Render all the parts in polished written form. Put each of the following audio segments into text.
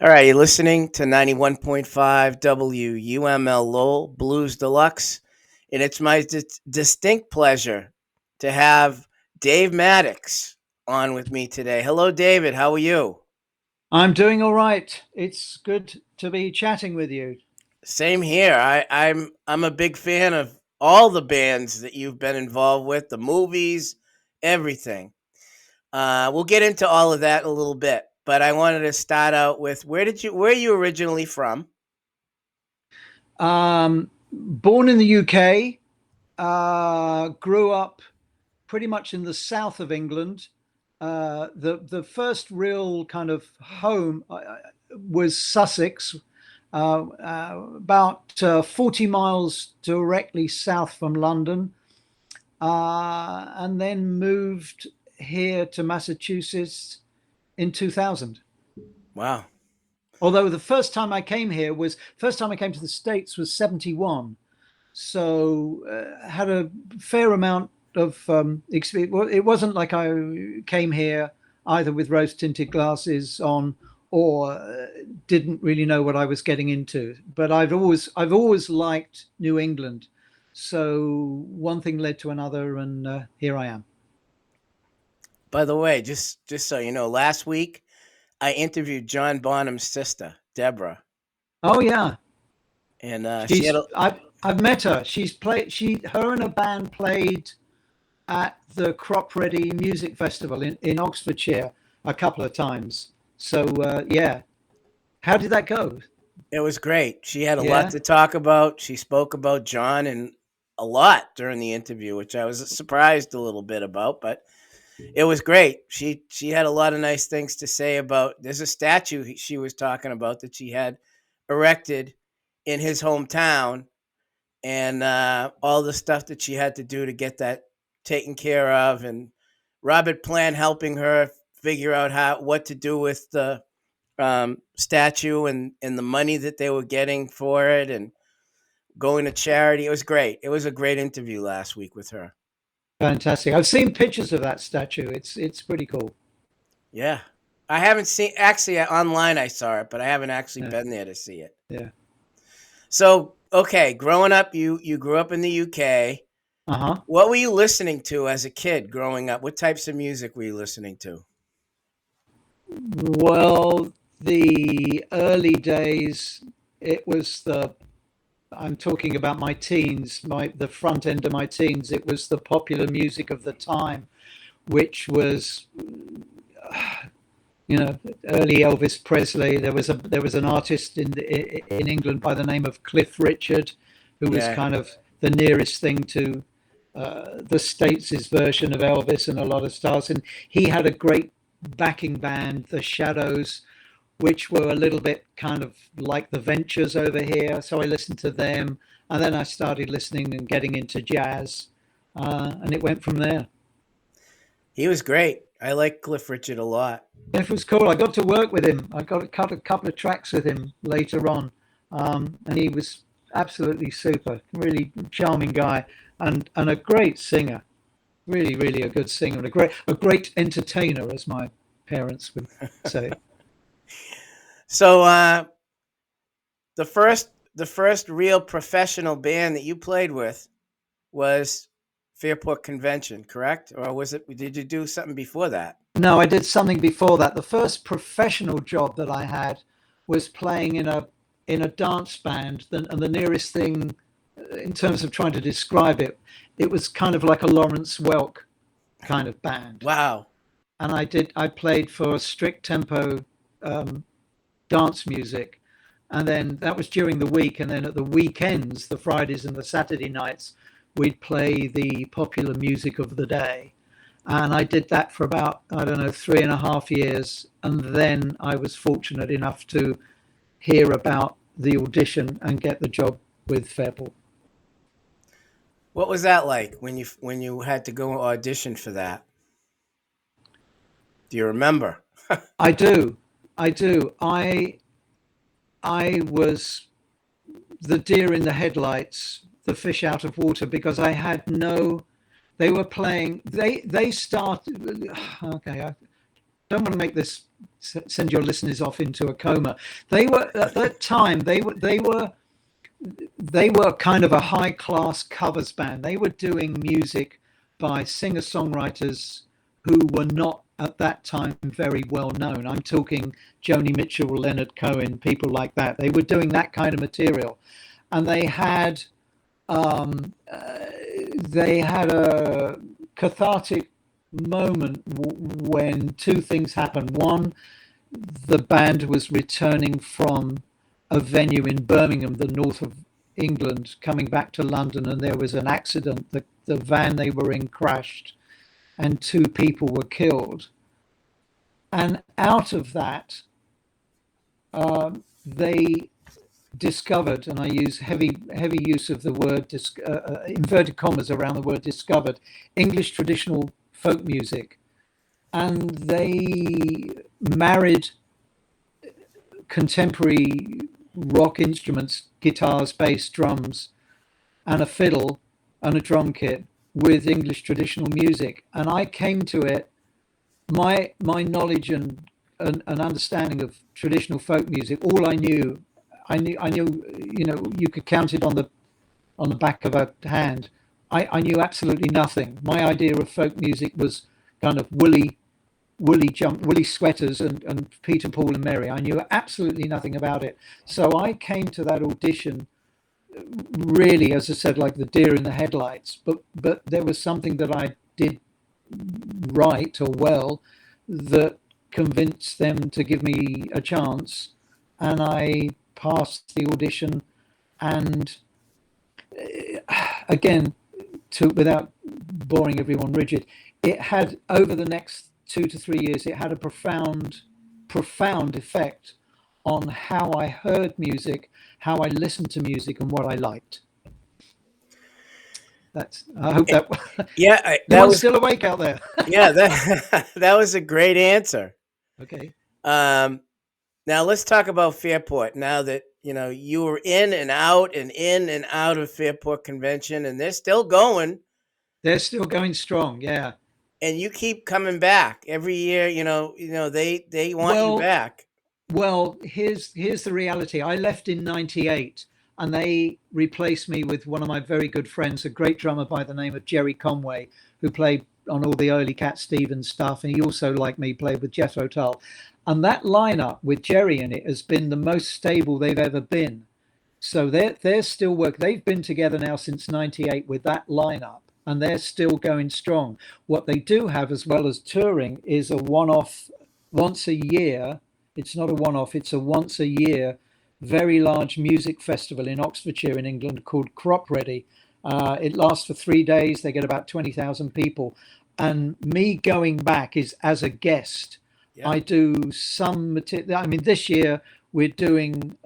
All right, you're listening to 91.5 WUML Lowell Blues Deluxe, and it's my distinct pleasure to have Dave Mattacks on with me today. Hello, David. How are you? I'm doing all right. It's good to be chatting with you. Same here. I'm a big fan of all the bands that you've been involved with, the movies, everything. We'll get into all of that in a little bit, but I wanted to start out with where are you originally from? Born in the UK, grew up pretty much in the south of England. The first real kind of home was Sussex, about 40 miles directly south from London, and then moved here to Massachusetts in 2000. Wow. Although the first time I came to the States was 71. So had a fair amount of experience. Well, it wasn't like I came here either with rose tinted glasses on or didn't really know what I was getting into. But I've always liked New England. So one thing led to another, and here I am. By the way, just so you know, last week I interviewed John Bonham's sister, Deborah, Oh yeah, and she had she's a I've met her. Her and a band played at the Crop Ready Music Festival in Oxfordshire a couple of times. So yeah, how did that go? it was great. She had a lot Yeah, to talk about. She spoke about John and a lot during the interview, which I was surprised a little bit about, but it was great. She had a lot of nice things to say about. There's a statue she was talking about that she had erected in his hometown, and all the stuff that she had to do to get that taken care of, and Robert Plant helping her figure out what to do with the statue and the money that they were getting for it and going to charity. It was great. It was a great interview last week with her. fantastic. I've seen pictures of that statue. It's pretty cool. Yeah. I haven't seen actually online I saw it, but I haven't actually Yeah, been there to see it. yeah. So, okay, growing up you grew up in the UK. Uh-huh. What were you listening to as a kid growing up? What types of music were you listening to? Well, the early days, it was the I'm talking about my teens, my the front end of my teens. It was the popular music of the time, which was you know, early Elvis Presley. There was an artist in England by the name of Cliff Richard, who was Yeah. kind of the nearest thing to the States' version of Elvis and a lot of stars. And he had a great backing band, the Shadows, which were a little bit kind of like the Ventures over here. So I listened to them, and then I started listening and getting into jazz, and it went from there. He was great. I like Cliff Richard a lot. It was cool. I got to work with him. I got a couple of tracks with him later on, and he was absolutely super. Really charming guy, and a great singer. Really, really a good singer and a great entertainer, as my parents would say. So, the first real professional band that you played with was Fairport Convention, correct? Or was it? Did you do something before that? No, I did something before that. The first professional job that I had was playing in a dance band, and the nearest thing, in terms of trying to describe it, it was kind of like a Lawrence Welk kind of band. Wow. And I played for strict tempo um, dance music, and then that was during the week, and then at the weekends, the Fridays and the Saturday nights, we'd play the popular music of the day. And I did that for about, I don't know, 3.5 years, and then I was fortunate enough to hear about the audition and get the job with Fairport. What was that like when you had to go audition for that? Do you remember? I do. I do. I was the deer in the headlights, the fish out of water, because I had no. They were playing. They started. Okay, don't want to make this send your listeners off into a coma. They were at that time. They were kind of a high class covers band. They were doing music by singer songwriters who were not at that time very well known. I'm talking Joni Mitchell, Leonard Cohen, people like that. They were doing that kind of material, and they had a cathartic moment when two things happened. One, the band was returning from a venue in Birmingham, the north of England, coming back to London, and there was an accident. The van they were in crashed, and two people were killed. And out of that, they discovered, and I use heavy use of the word inverted commas around the word discovered, English traditional folk music, and they married contemporary rock instruments, guitars, bass, drums, and a fiddle and a drum kit with English traditional music. And I came to it, my knowledge and understanding of traditional folk music, all I knew, you know, you could count it on the back of a hand. I knew absolutely nothing. My idea of folk music was kind of woolly sweaters and Peter, Paul and Mary. I knew absolutely nothing about it. So I came to that audition really, as I said, like the deer in the headlights. But there was something that I did right or well that convinced them to give me a chance, and I passed the audition. And again, without boring everyone rigid, it had, over the next 2 to 3 years, it had a profound effect on how I heard music, how I listened to music, and what I liked. I hope that. Yeah, that was still awake out there. Yeah, that was a great answer. Okay. Now let's talk about Fairport. Now that you were in and out of Fairport Convention, and they're still going. They're still going strong, yeah. And you keep coming back every year. They want you back. Well, here's the reality. I left in '98, and they replaced me with one of my very good friends, a great drummer by the name of Jerry Conway, who played on all the early Cat Stevens stuff, and he also, like me, played with Jethro Tull. And that lineup with Jerry in it has been the most stable they've ever been. So they're still working. They've been together now since '98 with that lineup, and they're still going strong. What they do have, as well as touring, is a one-off once a year. It's not a one-off, it's a once a year very large music festival in Oxfordshire in England called Crop Ready. It lasts for 3 days. They get about 20,000 people. And me going back is as a guest. Yeah. I do some material. I mean, this year we're doing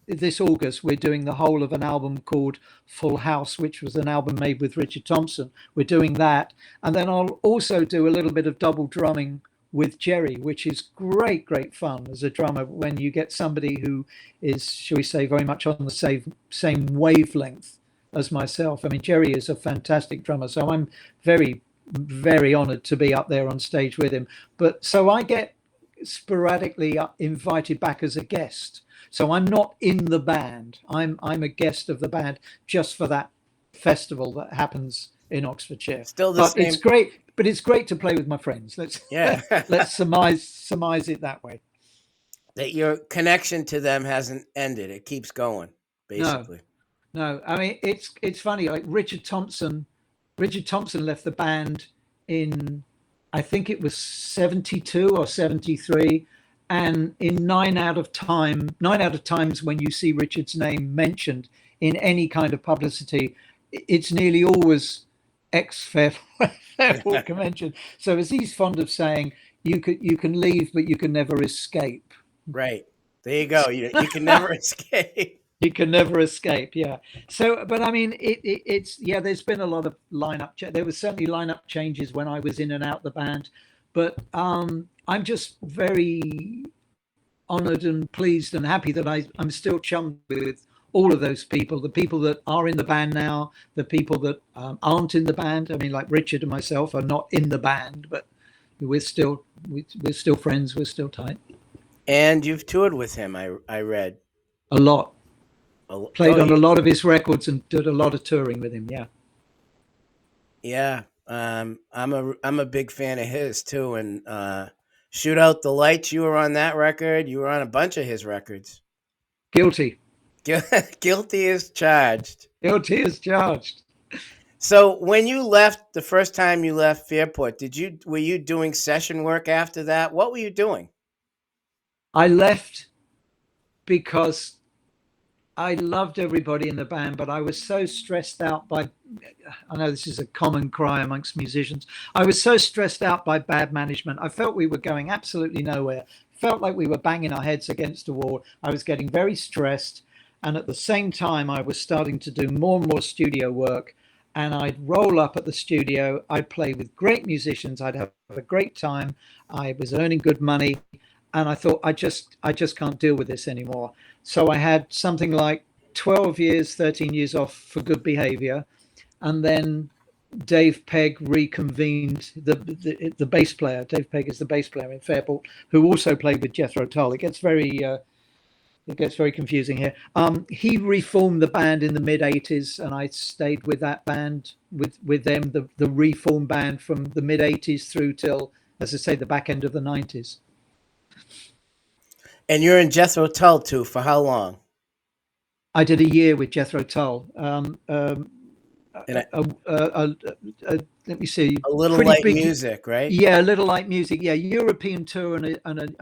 this August, we're doing the whole of an album called Full House, which was an album made with Richard Thompson. We're doing that. And then I'll also do a little bit of double drumming with Jerry, which is great fun as a drummer when you get somebody who is, shall we say, very much on the same wavelength as myself. I mean, Jerry is a fantastic drummer, so I'm very, very honored to be up there on stage with him. But so I get sporadically invited back as a guest. So I'm not in the band. I'm a guest of the band just for that festival that happens in Oxfordshire. Still the same. It's great. But it's great to play with my friends. Let's surmise it that way. That your connection to them hasn't ended; it keeps going, basically. No. I mean, it's funny. Like Richard Thompson left the band in, I think it was 72 or 73, and in 9 out of times when you see Richard's name mentioned in any kind of publicity, it's nearly always ex-Fairport Convention. So as he's fond of saying, you can leave, but you can never escape. Right. There you go. You can never escape. You can never escape. Yeah. So, but I mean, it's there's been a lot of lineup. There was certainly lineup changes when I was in and out the band, but I'm just very honored and pleased and happy that I'm still chummed with all of those people, the people that are in the band now, the people that aren't in the band. I mean, like Richard and myself are not in the band, but we're still friends. We're still tight. And you've toured with him, I read. A lot. Played Oh, on a lot of his records and did a lot of touring with him. Yeah. yeah. I'm a big fan of his too. And Shoot Out the Lights, you were on that record. You were on a bunch of his records. Guilty. Guilty as charged. Guilty as charged. So when you left the first time you left Fairport, were you doing session work after that? What were you doing? I left because I loved everybody in the band, but I was so stressed out by, I know this is a common cry amongst musicians. I was so stressed out by bad management. I felt we were going absolutely nowhere. Felt like we were banging our heads against a wall. I was getting very stressed. And at the same time, I was starting to do more and more studio work. And I'd roll up at the studio. I'd play with great musicians. I'd have a great time. I was earning good money. And I thought, I just can't deal with this anymore. So I had something like 12 years, 13 years off for good behavior. And then Dave Pegg reconvened the bass player. Dave Pegg is the bass player in Fairport, who also played with Jethro Tull. It gets very confusing here. He reformed the band in the mid 80s, and I stayed with that band, with them, the reformed band from the mid 80s through till, as I say, the back end of the 90s. And you're in Jethro Tull too. For how long? I did a year with Jethro Tull. And Let me see. a little light music, right? Yeah, a little light music. Yeah, European tour and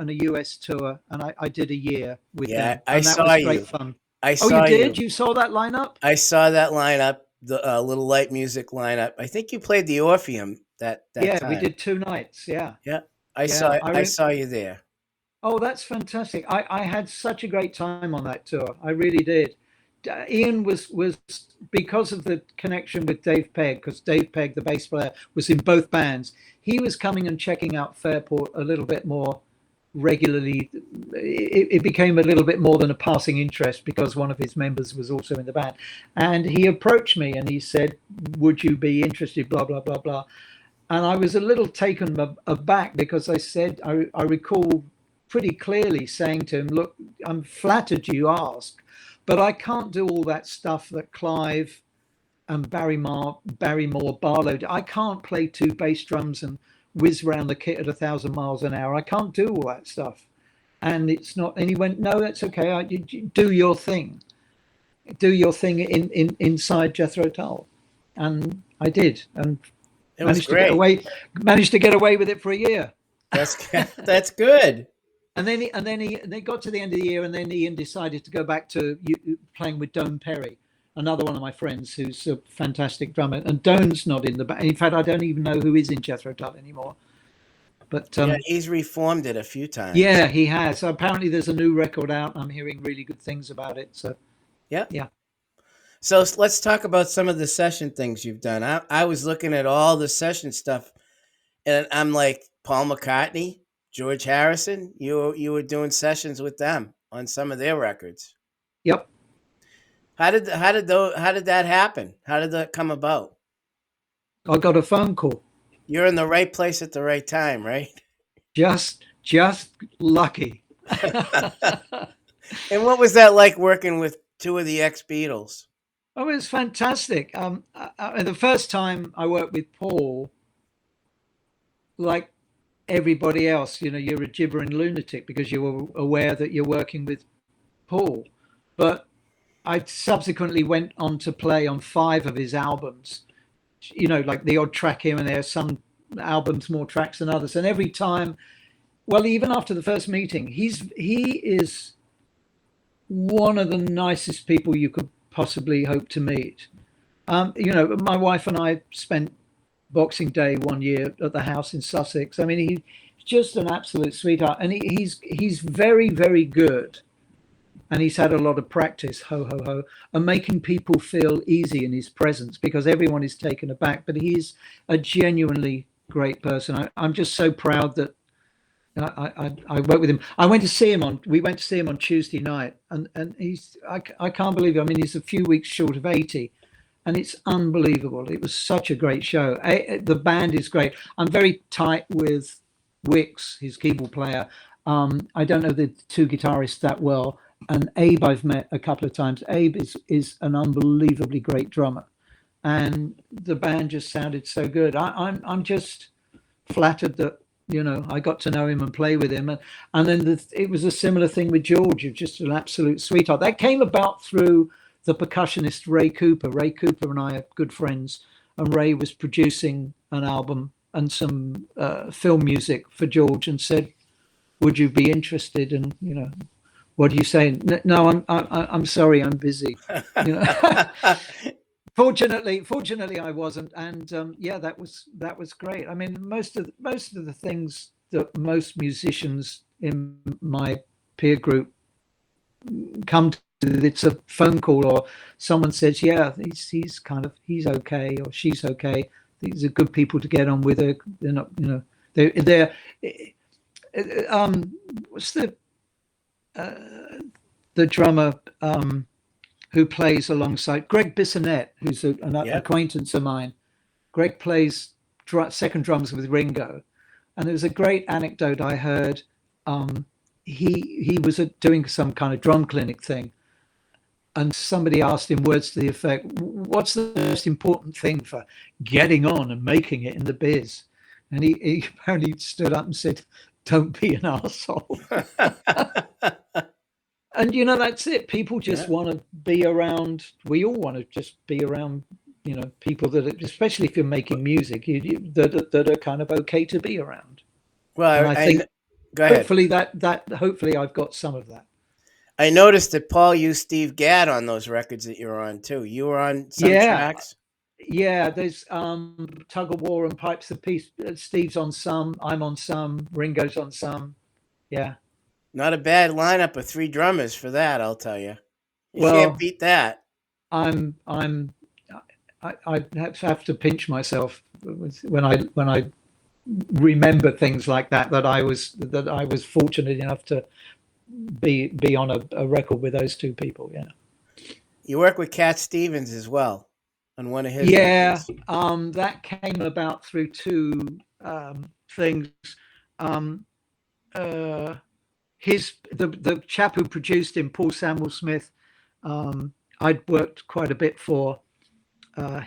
a US tour, and I did a year with them. Yeah, And I that saw was you. great fun. I Oh, saw you did? you. You saw that lineup? I saw that lineup, the little light music lineup. I think you played the Orpheum that Yeah, time. we did 2 nights. Yeah. Yeah, Yeah, I saw you there. Oh, that's fantastic. I had such a great time on that tour. I really did. Ian was because of the connection with Dave Pegg, because Dave Pegg, the bass player, was in both bands. He was coming and checking out Fairport a little bit more regularly. It became a little bit more than a passing interest because one of his members was also in the band. And he approached me and he said, would you be interested, blah, blah, blah, blah. And I was a little taken aback because I said, I recall pretty clearly saying to him, look, I'm flattered you asked, but I can't do all that stuff that Clive and Barrymore, Barlow. I can't play 2 bass drums and whiz around the kit at 1,000 miles an hour. I can't do all that stuff. And it's not, and he went, no, that's okay. Do your thing. Do your thing inside Jethro Tull. And I did. And It was great. Managed to get away with it for a year. That's good. And then they got to the end of the year, and then Ian decided to go back to playing with Doan Perry, another one of my friends who's a fantastic drummer. And Doan's not in the band. In fact, I don't even know who is in Jethro Tull anymore. But yeah, he's reformed it a few times. Yeah, he has. So apparently, there's a new record out. I'm hearing really good things about it. So yeah. Yeah. So let's talk about some of the session things you've done. I was looking at all the session stuff, and I'm like, Paul McCartney, George Harrison, you were doing sessions with them on some of their records. Yep. How did that happen? How did that come about? I got a phone call. You're in the right place at the right time, right? Just lucky. And what was that like working with 2 of the ex-Beatles? Oh, it was fantastic. The first time I worked with Paul, like everybody else, you're a gibbering lunatic because you're aware that you're working with Paul. But I subsequently went on to play on 5 of his albums, like the odd track here and there, some albums more tracks than others. And every time, well, even after the first meeting, he is one of the nicest people you could possibly hope to meet. My wife and I spent Boxing Day one year at the house in Sussex. I mean, he's just an absolute sweetheart, and he's very, very good, and he's had a lot of practice, and making people feel easy in his presence because everyone is taken aback. But he's a genuinely great person. I'm just so proud that I worked with him. We went to see him on Tuesday night, and I can't believe it. I mean, he's a few weeks short of 80. And it's unbelievable. It was such a great show. The band is great. I'm very tight with Wicks, his keyboard player. I don't know the two guitarists that well, and Abe I've met a couple of times. Abe is an unbelievably great drummer, and the band just sounded so good. I'm just flattered that I got to know him and play with him, and then it was a similar thing with George. You're just an absolute sweetheart. That came about through the percussionist Ray Cooper. Ray Cooper and I are good friends, and Ray was producing an album and some film music for George, and said, "Would you be interested?" And what do you say? No, I'm sorry, I'm busy. You know. Fortunately, I wasn't, and yeah, that was great. I mean, most of the things that most musicians in my peer group come to, it's a phone call or someone says, "Yeah, he's okay or she's okay. These are good people to get on with. They're not, they're what's the drummer who plays alongside Greg Bissonette, who's an acquaintance of mine. Greg plays second drums with Ringo, and there was a great anecdote I heard. He was doing some kind of drum clinic thing, and somebody asked him words to the effect, "What's the most important thing for getting on and making it in the biz?" And he apparently stood up and said, "Don't be an arsehole." And that's it. People just want to be around. We all want to just be around, people that, especially if you're making music, that are kind of okay to be around. Well, and I think go ahead. Hopefully I've got some of that. I noticed that Paul used Steve Gadd on those records that you were on too. You were on some tracks. Yeah, there's Tug of War and Pipes of Peace. Steve's on some, I'm on some, Ringo's on some. Yeah. Not a bad lineup of 3 drummers for that, I'll tell you. You can't beat that. I have to pinch myself when I remember things like that I was fortunate enough to be on a record with those 2 people. Yeah. You work with Cat Stevens as well on one of his records. That came about through 2 things. The chap who produced him, Paul Samuel Smith, I'd worked quite a bit for.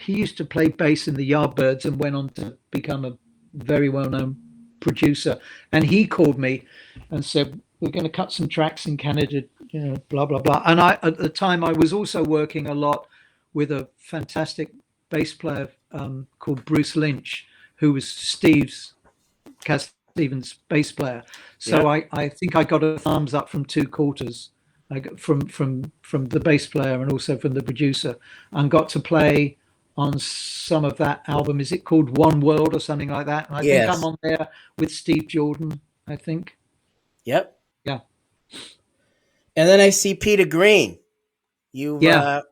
He used to play bass in the Yardbirds and went on to become a very well-known producer. And he called me and said, "We're going to cut some tracks in Canada, blah blah blah." And at the time I was also working a lot with a fantastic bass player called Bruce Lynch, who was Cat Stevens' bass player. So I think I got a thumbs up from 2 quarters. I got from the bass player and also from the producer, and got to play on some of that album. Is it called One World or something like that? And I think I'm on there with Steve Jordan, I think. Yep. Yeah. And then I see Peter Green. You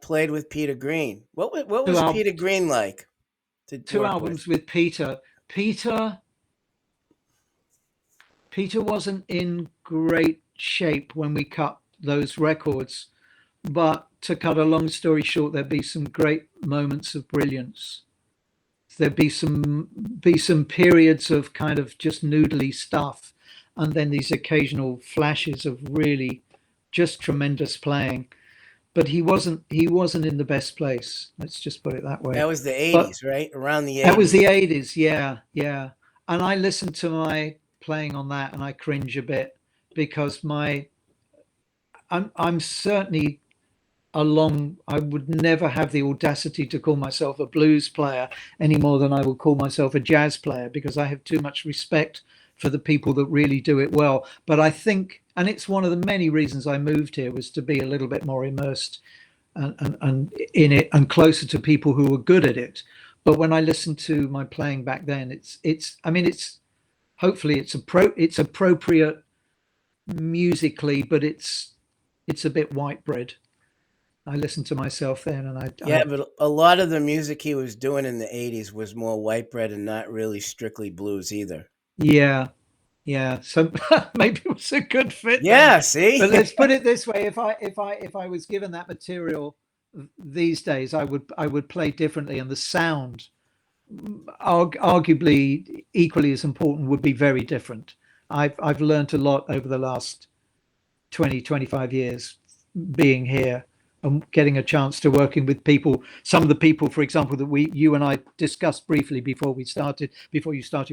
played with Peter Green. What was Peter Green like? 2 albums with Peter. Peter wasn't in great shape when we cut those records, but to cut a long story short, there'd be some great moments of brilliance. There'd be some periods of kind of just noodly stuff, and then these occasional flashes of really just tremendous playing. But he wasn't in the best place. Let's just put it that way. That was the 80s, right? Around the 80s. That was the 80s, yeah. And I listened to my playing on that and I cringe a bit, because I'm certainly I would never have the audacity to call myself a blues player any more than I would call myself a jazz player, because I have too much respect for the people that really do it well. But I think, and it's one of the many reasons I moved here, was to be a little bit more immersed and in it and closer to people who were good at it. But when I listen to my playing back then, hopefully it's appropriate musically, but it's a bit white bread. I listened to myself then, and but a lot of the music he was doing in the 80s was more white bread and not really strictly blues either. Yeah. So maybe it was a good fit. Yeah, see. But let's put it this way: if I was given that material these days, I would play differently, and the sound, arguably equally as important, would be very different. I've learned a lot over the last 20, 25 years being here and getting a chance to working with people. Some of the people, for example, that you and I discussed briefly before you started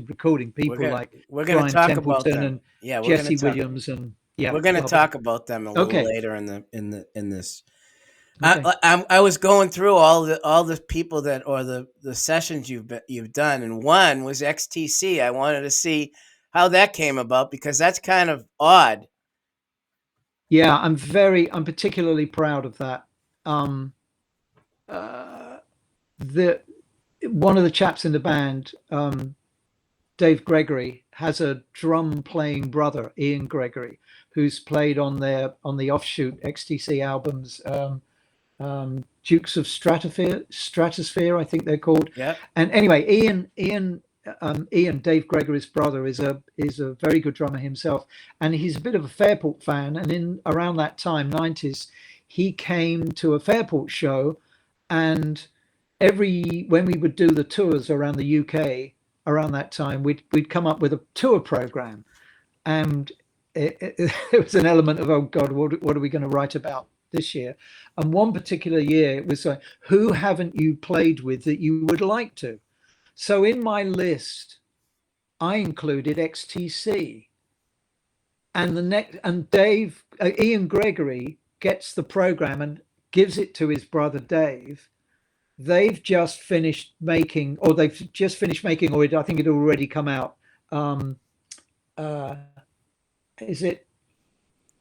recording, We're people gonna like we're gonna Brian talk about Templeton them. and Yeah, Jesse Williams and yeah, we're gonna blah blah. talk about them a little Okay, later in this. okay. I was going through all the people that or the sessions you've done, and one was XTC. I wanted to see how that came about because that's kind of odd. Yeah, I'm particularly proud of that. Um, uh, the One of the chaps in the band, Dave Gregory, has a drum playing brother, Ian Gregory, who's played on the offshoot XTC albums, Dukes of Stratosphere, I think they're called. Yeah, And anyway, Ian, Dave Gregory's brother, is a very good drummer himself, and he's a bit of a Fairport fan. And in around that time, '90s, he came to a Fairport show, and when we would do the tours around the UK around that time, we'd come up with a tour program, and it was an element of, oh God, what are we going to write about this year? And one particular year, it was like, who haven't you played with that you would like to? So in my list, I included XTC, and the next, and Ian Gregory gets the program and gives it to his brother Dave. They've just finished making, or I think it had already come out. Um, uh, is it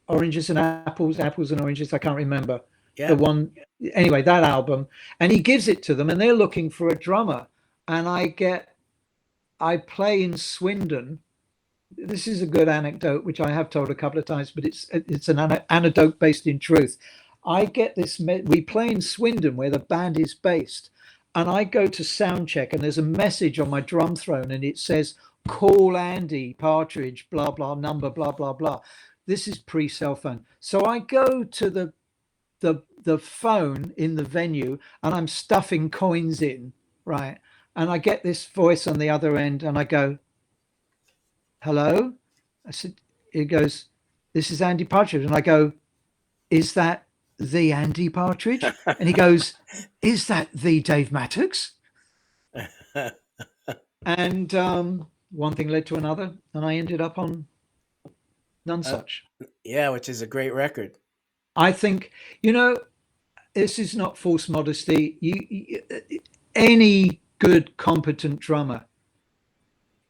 Oranges and Apples, Apples and Oranges? I can't remember the yeah. one. Anyway, that album, and he gives it to them, and they're looking for a drummer, and I play in Swindon. This is a good anecdote, which I have told a couple of times, but it's an anecdote based in truth. I get this. We play in Swindon, where the band is based, and I go to sound check, and there's a message on my drum throne, and it says, "Call Andy Partridge, blah blah number, blah blah blah." This is pre-cell phone, so I go to the phone in the venue, and I'm stuffing coins in, right, and I get this voice on the other end, and I go, "Hello?" I said, it goes, "This is Andy Partridge." And I go, "Is that the Andy Partridge?" And he goes, "Is that the Dave Mattacks?" And one thing led to another, and I ended up on None uh, Such. yeah, which is a great record. I think, you know, this is not false modesty. Any good, competent drummer,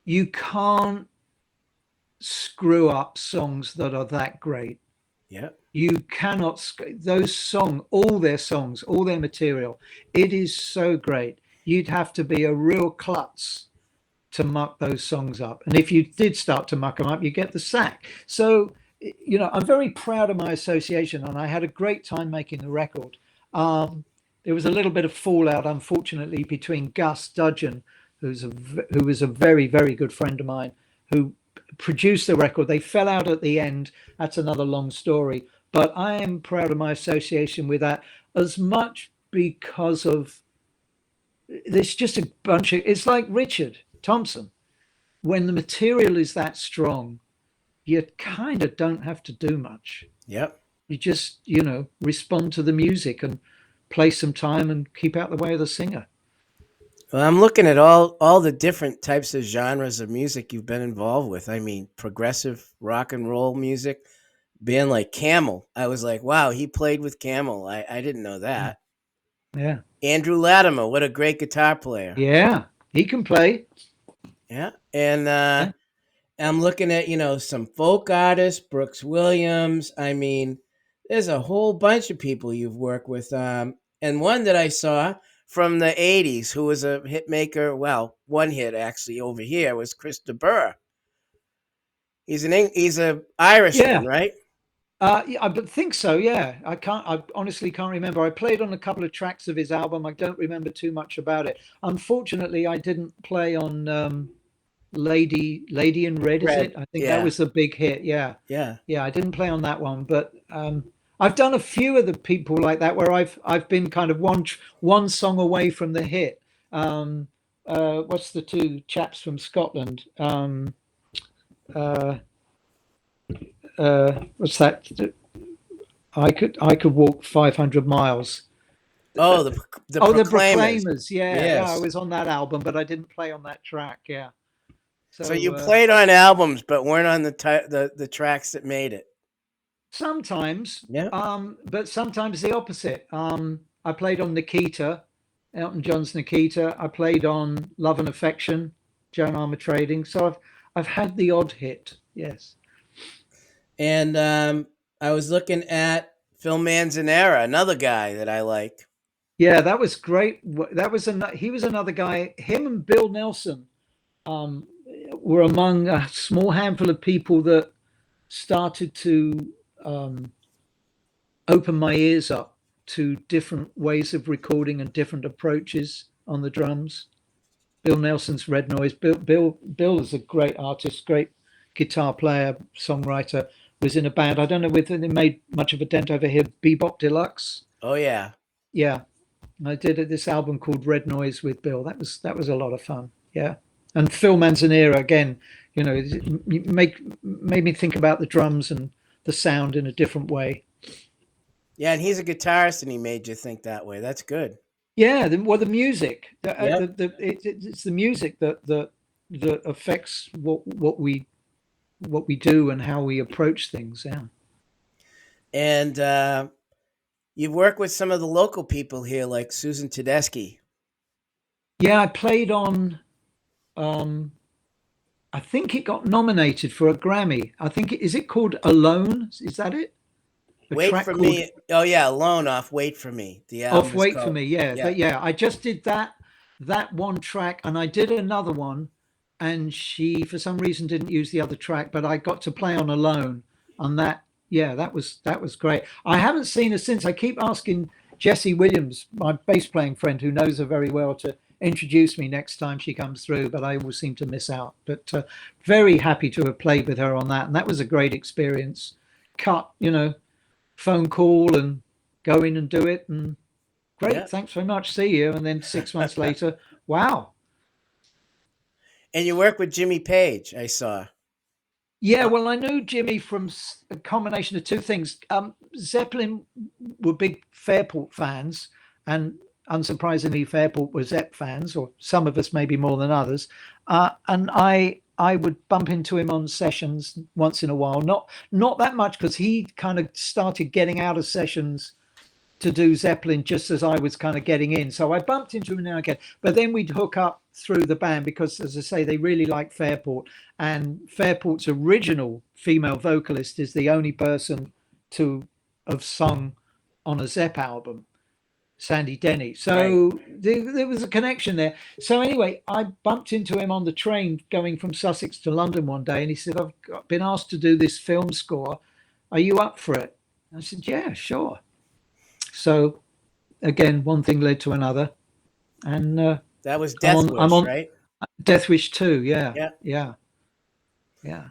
you can't screw up songs that are that great. Yeah. You cannot, those all their songs, all their material, it is so great. You'd have to be a real klutz to muck those songs up. And if you did start to muck them up, you get the sack. So, I'm very proud of my association, and I had a great time making the record. There was a little bit of fallout, unfortunately, between Gus Dudgeon, who was a very, very good friend of mine, who produced the record. They fell out at the end. That's another long story. But I am proud of my association with that, as much because of there's just a bunch of, it's like Richard Thompson. When the material is that strong, you kind of don't have to do much. Yep. You just, respond to the music and play some time and keep out the way of the singer. Well, I'm looking at all the different types of genres of music you've been involved with. I mean, progressive rock and roll music, band like Camel. I was like, wow, he played with Camel. I didn't know Yeah. that. Yeah. Andrew Latimer, what a great guitar player. Yeah. He can play. Yeah. And Yeah. I'm looking at, some folk artists, Brooks Williams. I mean, there's a whole bunch of people you've worked with. And one that I saw from the 80s who was a hit maker, well, one hit actually over here was Chris de Burgh. He's a Irishman, Yeah. right? Yeah, I think so. Yeah, I honestly can't remember. I played on a couple of tracks of his album. I don't remember too much about it. Unfortunately, I didn't play on Lady in Red. Is Red. it? I think that Yeah. was the big hit. Yeah, Yeah. yeah. I didn't play on that one, but I've done a few of the people like that where I've been kind of one song away from the hit. What's the two chaps from Scotland? Uh, what's that? I could walk 500 miles. Oh, the Oh, the Proclaimers. Proclaimers. Yeah, I Yes. was on that album, but I didn't play on that track. Yeah. So So you played on albums, but weren't on the tracks that made it. sometimes, Yeah. but sometimes the opposite. I played on Nikita, Elton John's Nikita. I played on Love and Affection, Joan Armour Trading. So I've had the odd hit. Yes. And I was looking at Phil Manzanera, another guy that I like. Yeah, that was great. He was another guy. Him and Bill Nelson um, were among a small handful of people that started to um, open my ears up to different ways of recording and different approaches on the drums. Bill Nelson's Red Noise. Bill is a great artist, great guitar player, songwriter. Was in a band. I don't know whether they made much of a dent over here. Bebop Deluxe. Oh yeah. Yeah, I did this album called Red Noise with Bill. That was a lot of fun. Yeah, and Phil Manzanera again. You know, made me think about the drums and the sound in a different way. Yeah, and he's a guitarist, and he made you think that way. That's good. Yeah, the music. Yep. It's the music that affects what we do and how we approach things. Yeah. And you've worked with some of the local people here, like Susan Tedeschi. Yeah, I played on. Um, I think it got nominated for a Grammy. I think is it called Alone? Is that it? A Wait track for called me. Oh yeah, Alone off Wait for Me. The album Off is Wait for called. Me. Yeah, Yeah. I just did that one track, and I did another one, and she for some reason didn't use the other track, but I got to play on Alone on that. Yeah, that was great. I haven't seen her since. I keep asking Jessie Williams, my bass playing friend who knows her very well, to introduce me next time she comes through, but I always seem to miss out. But very happy to have played with her on that, and that was a great experience. Cut, phone call and go in and do it, and Yeah. great, thanks very much, see you. And then 6 months later, wow. And you work with Jimmy Page, I saw. Yeah, well, I knew Jimmy from a combination of two things. Zeppelin were big Fairport fans, and unsurprisingly, Fairport were Zepp fans, or some of us maybe more than others. And I would bump into him on sessions once in a while, not that much because he kind of started getting out of sessions to do Zeppelin just as I was kind of getting in. So I bumped into him now and again, but then we'd hook up through the band because, as I say, they really like Fairport. And Fairport's original female vocalist is the only person to have sung on a Zepp album, Sandy Denny. So Right. there was a connection there. So anyway, I bumped into him on the train going from Sussex to London one day, and he said, "I've been asked to do this film score. Are you up for it?" I said, "Yeah, sure." So again, one thing led to another, and That was I'm Death on. I'm Wish, on right? Death Wish 2. Yeah, Yeah. yeah, yeah.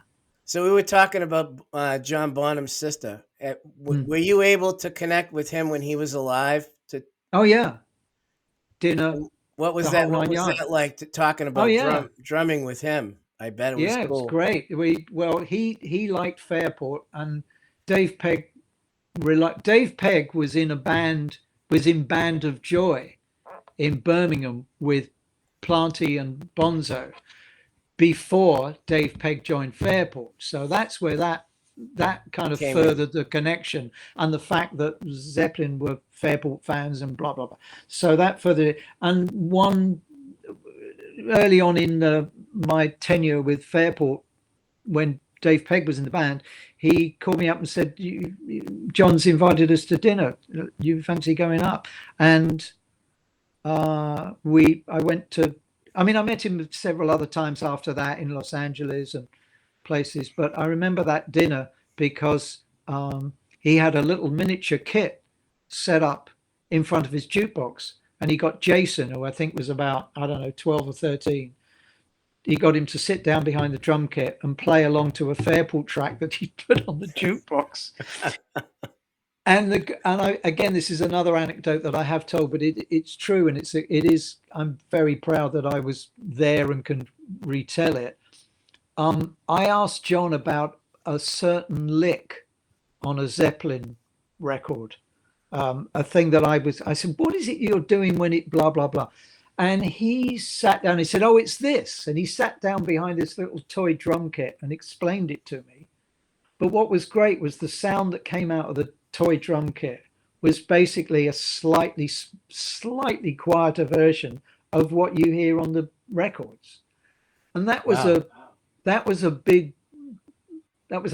So we were talking about John Bonham's sister. Mm. Were you able to connect with him when he was alive? Oh yeah, dinner, What was the that? whole What nine was yards. that like? Talking Oh about yeah, drumming with him. I bet it was yeah. It was cool. great. He liked Fairport, and Dave Pegg. Dave Pegg was in a band. Was in Band of Joy in Birmingham with Planty and Bonzo before Dave Pegg joined Fairport. So that's where that kind of Came in. furthered the connection, and the fact that Zeppelin were Fairport fans and blah blah blah. So that furthered it. And one early on in my tenure with Fairport, when Dave Pegg was in the band, he called me up and said, "John's invited us to dinner. You fancy going up?" And I went to. I mean, I met him several other times after that in Los Angeles and places, but I remember that dinner because he had a little miniature kit set up in front of his jukebox, and he got Jason, who I think was about, I don't know, 12 or 13. He got him to sit down behind the drum kit and play along to a Fairport track that he put on the jukebox. Again, this is another anecdote that I have told, but it's true, and it is. I'm very proud that I was there and can retell it. I asked John about a certain lick on a Zeppelin record. A thing that I said, what is it you're doing when it blah, blah, blah. And he sat down, he said, oh, it's this. And he sat down behind this little toy drum kit and explained it to me. But what was great was the sound that came out of the toy drum kit was basically a slightly quieter version of what you hear on the records. And that was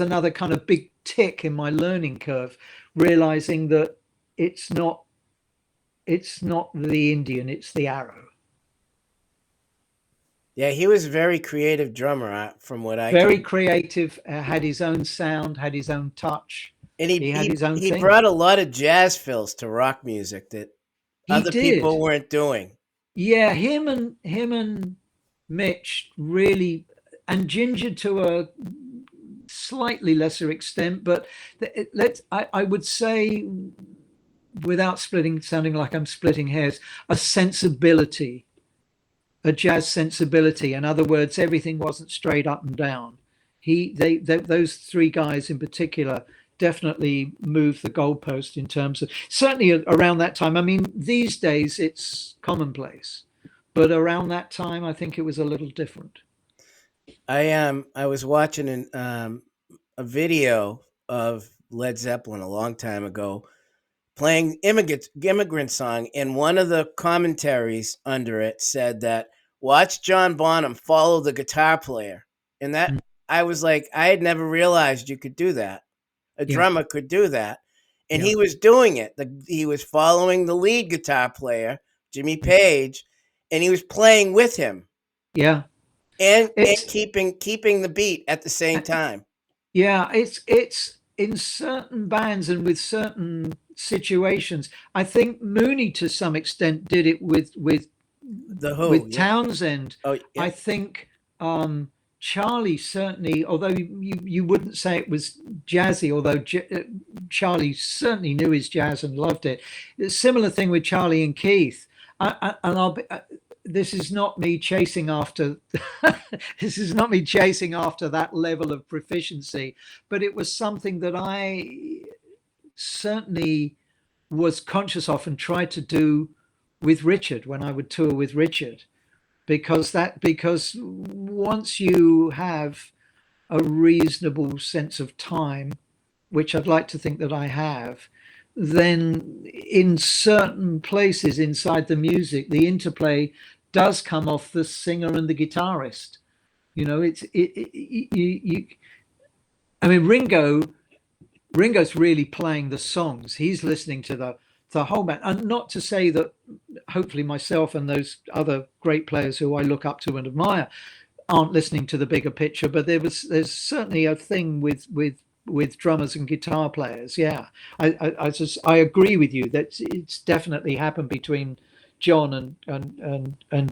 another kind of big tick in my learning curve, realizing that it's not the Indian, it's the arrow. Yeah, he was a very creative drummer, from what I Very can. creative, had his own sound, had his own touch. And He had his own he thing. brought a lot of jazz fills to rock music that He other people did. weren't doing. Yeah, him and Mitch really, and Ginger to a slightly lesser extent, but I would say, without sounding like I'm splitting hairs, a sensibility, a jazz sensibility. In other words, everything wasn't straight up and down. Those three guys in particular definitely moved the goalpost in terms of, certainly around that time. I mean, these days it's commonplace, but around that time, I think it was a little different. I was watching a video of Led Zeppelin a long time ago, playing immigrant song, and one of the commentaries under it said that watch John Bonham follow the guitar player, and that Mm. I was like, I had never realized you could do that. A Yeah, drummer could do that, and yeah, he was doing it. He was following the lead guitar player, Jimmy mm, Page, and he was playing with him yeah. and It's keeping the beat at the same time. Yeah, it's in certain bands and with certain situations. I think Mooney to some extent did it The Who, with yeah. Townsend. Oh, I yeah. think Charlie certainly, although you wouldn't say it was jazzy, although Charlie certainly knew his jazz and loved it. A similar thing with Charlie and Keith. And this is not me chasing after this is not me chasing after that level of proficiency, but it was something that I certainly was conscious of and tried to do with Richard when I would tour with Richard, because once you have a reasonable sense of time, which I'd like to think that I have, then in certain places inside the music, the interplay does come off the singer and the guitarist. I mean, Ringo's really playing the songs. He's listening to the whole band, and not to say that hopefully myself and those other great players who I look up to and admire aren't listening to the bigger picture, but there's certainly a thing with drummers and guitar players. Yeah, I agree with you that it's definitely happened between John and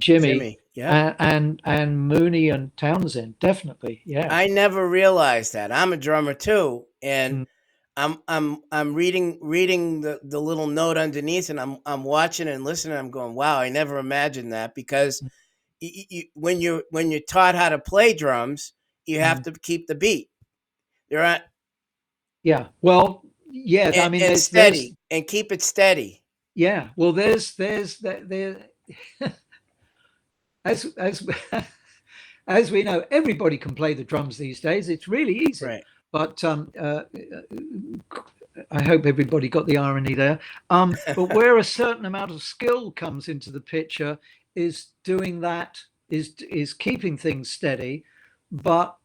Jimmy, Jimmy, yeah. and Mooney and Townsend. Definitely, yeah. I never realized that. I'm a drummer too, and Mm, I'm reading the little note underneath, and I'm watching and listening. I'm going, wow, I never imagined that, because mm, when you're taught how to play drums, you have mm. to keep the beat. There are Yeah. Well, yeah. I mean, and there's steady and keep it steady. yeah. Well, there as as we know, everybody can play the drums these days. It's really easy. Right. But I hope everybody got the irony there. But where a certain amount of skill comes into the picture is doing that, is keeping things steady, but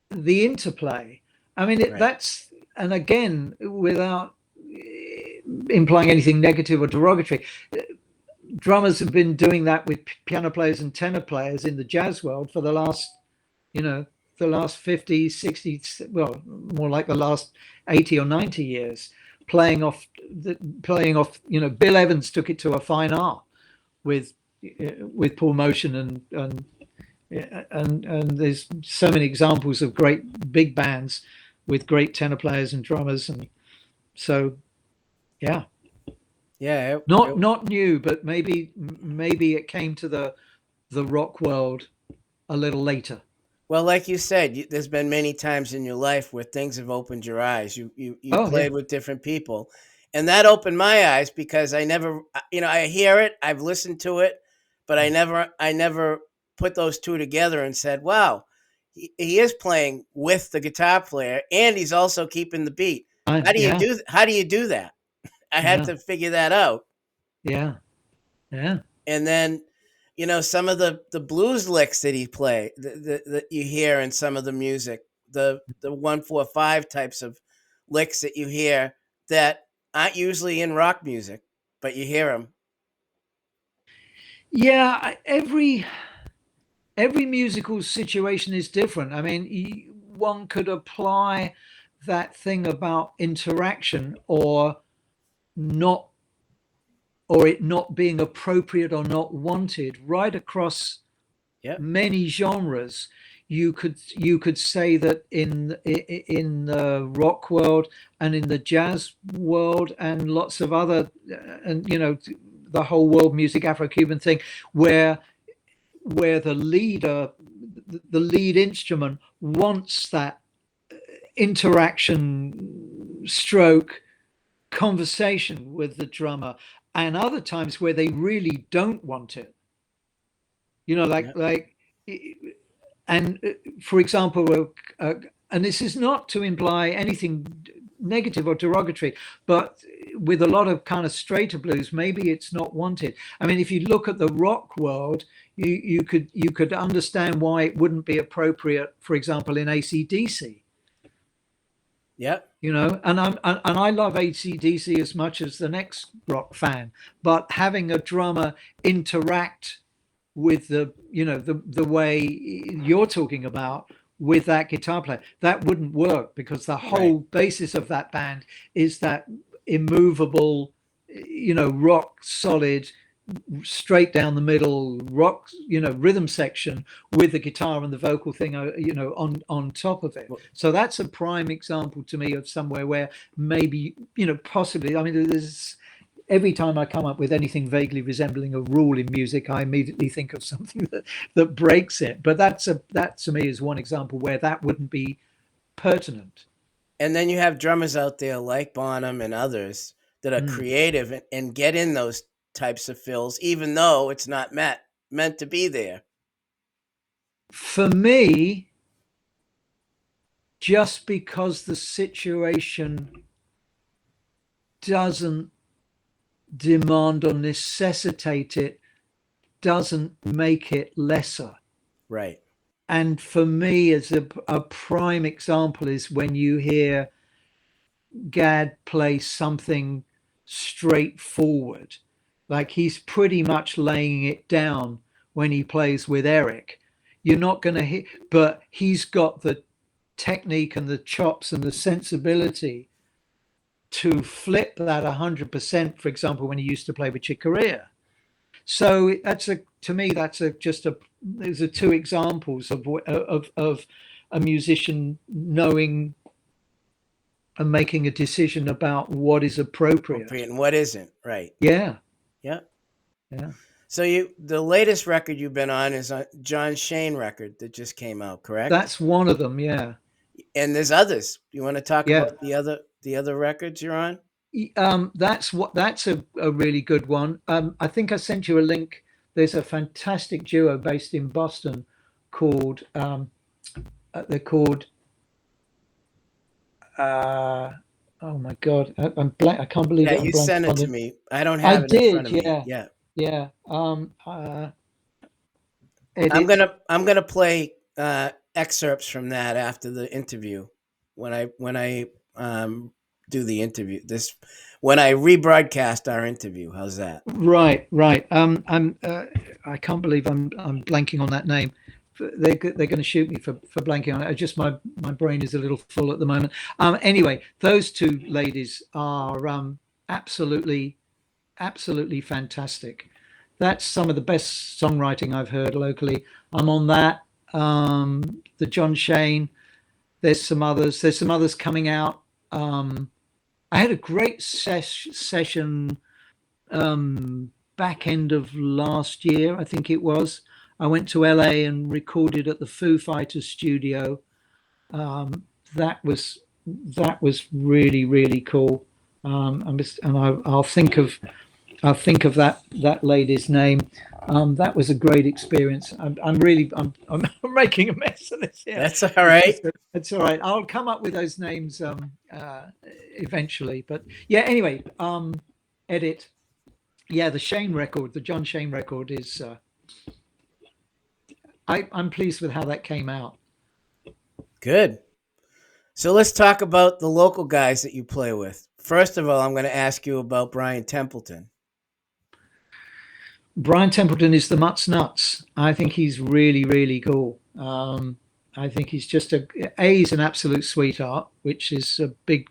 the interplay. I mean, Right. that's, and again, without implying anything negative or derogatory, drummers have been doing that with piano players and tenor players in the jazz world for the last, you know, the last 50, 60, well, more like the last 80 or 90 years, Bill Evans took it to a fine art with Paul Motion, and there's so many examples of great big bands with great tenor players and drummers. And so, yeah, Yeah. not new, but maybe it came to the rock world a little later. Well, like you said, there's been many times in your life where things have opened your eyes. You Oh yeah. played with different people, and that opened my eyes because I never, I hear it, I've listened to it, but I never put those two together and said, "Wow, he is playing with the guitar player, and he's also keeping the beat." Yeah, How do you do that? I had yeah, to figure that out. yeah, yeah. And then some of the blues licks that he play that you hear in some of the music, the 145 types of licks that you hear that aren't usually in rock music, but you hear them. Yeah, every musical situation is different. I mean, one could apply that thing about interaction or not, or it not being appropriate or not wanted right across Yep. many genres. You could say that in the rock world and in the jazz world and lots of other, and the whole world music, Afro-Cuban thing, where the lead instrument wants that interaction stroke conversation with the drummer, and other times where they really don't want it, like Yep. and for example, and this is not to imply anything negative or derogatory, but with a lot of kind of straighter blues, maybe it's not wanted. I mean, if you look at the rock world, you could understand why it wouldn't be appropriate, for example, in AC/DC. Yep. And I love AC/DC as much as the next rock fan, but having a drummer interact with the way you're talking about with that guitar player, that wouldn't work, because the Right. whole basis of that band is that immovable, rock solid, straight down the middle rock, rhythm section with the guitar and the vocal thing, on top of it. Well, So that's a prime example to me of somewhere where maybe, possibly, I mean, there's, every time I come up with anything vaguely resembling a rule in music, I immediately think of something that breaks it. But that to me is one example where that wouldn't be pertinent. and then you have drummers out there like Bonham and others that are Mm. creative and get in those types of fills, even though it's not meant to be there. For me, just because the situation doesn't demand or necessitate it, doesn't make it lesser. Right. And for me, as a prime example, is when you hear Gad play something straightforward, like he's pretty much laying it down when he plays with Eric. You're not going to hit, but he's got the technique and the chops and the sensibility to flip that 100%. For example, when he used to play with Chick Corea. So to me, those are two examples of a musician knowing and making a decision about what is appropriate. Appropriate and what isn't. Right. Yeah, Yeah. yeah. So the latest record you've been on is a John Shane record that just came out, correct? That's one of them. Yeah, And there's others. You want to talk yeah. about the other records you're on? That's a really good one. I think I sent you a link. There's a fantastic duo based in Boston called they're called uh, oh my god, I'm blank. I can't believe Yeah, it. I'm you blanking sent it on to the. me. I don't I have it in front did. of me. Yeah, Yeah. yeah. I'm It's gonna I'm gonna play excerpts from that after the interview when I do the interview this when I rebroadcast our interview. How's that? right, right. I can't believe I'm blanking on that name. They're going to shoot me for blanking on it. Just my brain is a little full at the moment. Anyway, those two ladies are absolutely absolutely fantastic. That's some of the best songwriting I've heard locally. I'm on that. The John Shane. There's some others. There's some others coming out. I had a great session back end of last year, I think it was, I went to LA and recorded at the Foo Fighters studio. Um, that was really really cool. I'll think of that lady's name. That was a great experience. I'm making a mess of this here. That's all right. It's all right. I'll come up with those names eventually. But yeah, anyway, edit. Yeah, the Shane record, the John Shane record is. I'm pleased with how that came out. Good. So let's talk about the local guys that you play with. First of all, I'm going to ask you about Brian Templeton. Brian Templeton is the Mutts Nuts. I think he's really, really cool. I think he's just he's an absolute sweetheart, which is a big